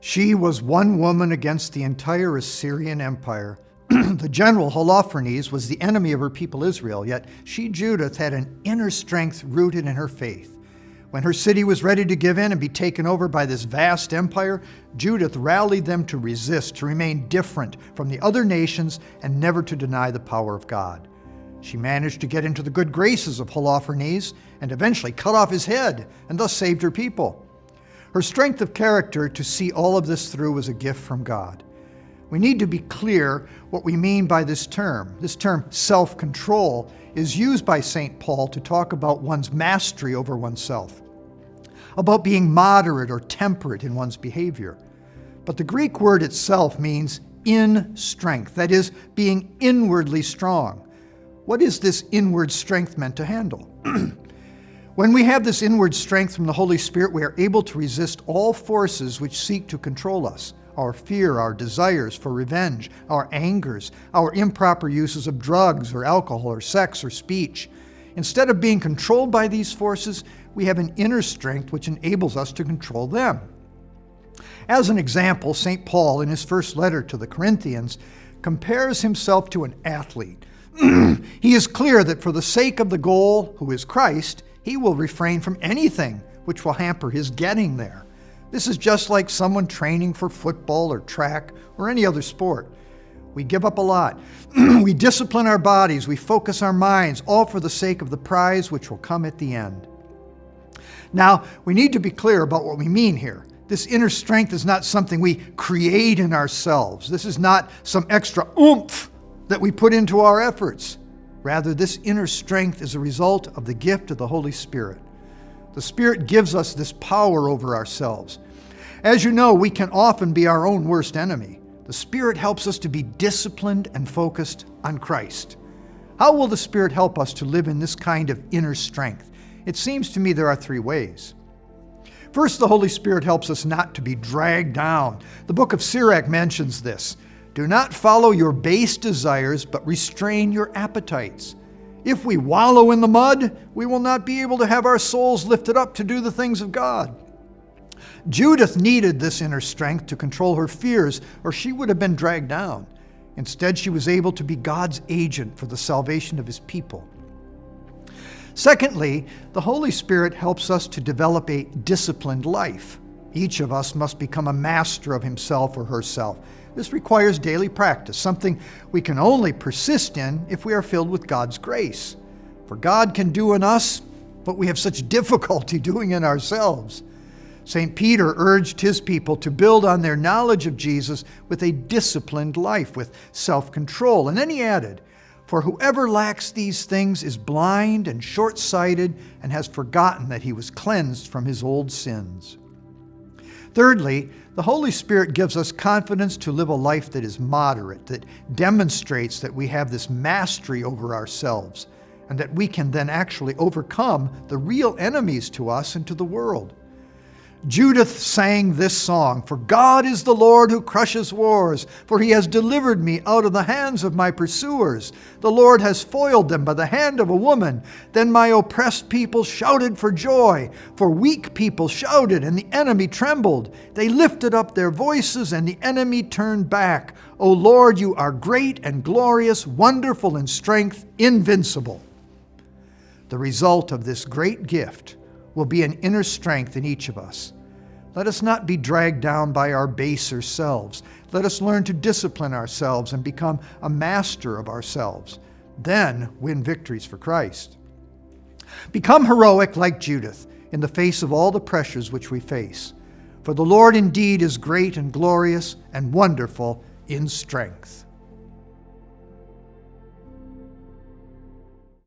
She was one woman against the entire Assyrian Empire. The General Holofernes was the enemy of her people Israel, yet she, Judith, had an inner strength rooted in her faith. When her city was ready to give in and be taken over by this vast empire, Judith rallied them to resist, to remain different from the other nations, and never to deny the power of God. She managed to get into the good graces of Holofernes and eventually cut off his head, and thus saved her people. Her strength of character to see all of this through was a gift from God. We need to be clear what we mean by this term. This term, self-control, is used by St. Paul to talk about one's mastery over oneself, about being moderate or temperate in one's behavior. But the Greek word itself means in strength, that is, being inwardly strong. What is this inward strength meant to handle? When we have this inward strength from the Holy Spirit, we are able to resist all forces which seek to control us. Our fear, our desires for revenge, our angers, our improper uses of drugs or alcohol or sex or speech. Instead of being controlled by these forces, we have an inner strength which enables us to control them. As an example, St. Paul, in his first letter to the Corinthians, compares himself to an athlete. He is clear that for the sake of the goal, who is Christ, he will refrain from anything which will hamper his getting there. This is just like someone training for football or track or any other sport. We give up a lot. We discipline our bodies. We focus our minds, all for the sake of the prize which will come at the end. Now, we need to be clear about what we mean here. This inner strength is not something we create in ourselves. This is not some extra oomph that we put into our efforts. Rather, this inner strength is a result of the gift of the Holy Spirit. The Spirit gives us this power over ourselves. As you know, we can often be our own worst enemy. The Spirit helps us to be disciplined and focused on Christ. How will the Spirit help us to live in this kind of inner strength? It seems to me there are three ways. First, the Holy Spirit helps us not to be dragged down. The book of Sirach mentions this. Do not follow your base desires, but restrain your appetites. If we wallow in the mud, we will not be able to have our souls lifted up to do the things of God. Judith needed this inner strength to control her fears, or she would have been dragged down. Instead, she was able to be God's agent for the salvation of his people. Secondly, the Holy Spirit helps us to develop a disciplined life. Each of us must become a master of himself or herself. This requires daily practice, something we can only persist in if we are filled with God's grace. For God can do in us what we have such difficulty doing in ourselves. St. Peter urged his people to build on their knowledge of Jesus with a disciplined life, with self-control. And then he added, for whoever lacks these things is blind and short-sighted and has forgotten that he was cleansed from his old sins. Thirdly, the Holy Spirit gives us confidence to live a life that is moderate, that demonstrates that we have this mastery over ourselves, and that we can then actually overcome the real enemies to us and to the world. Judith sang this song, for God is the Lord who crushes wars, for he has delivered me out of the hands of my pursuers. The Lord has foiled them by the hand of a woman. Then my oppressed people shouted for joy, for weak people shouted, and the enemy trembled. They lifted up their voices, and the enemy turned back. O Lord, you are great and glorious, wonderful in strength, invincible. The result of this great gift will be an inner strength in each of us. Let us not be dragged down by our baser selves. Let us learn to discipline ourselves and become a master of ourselves. Then win victories for Christ. Become heroic like Judith in the face of all the pressures which we face. For the Lord indeed is great and glorious and wonderful in strength.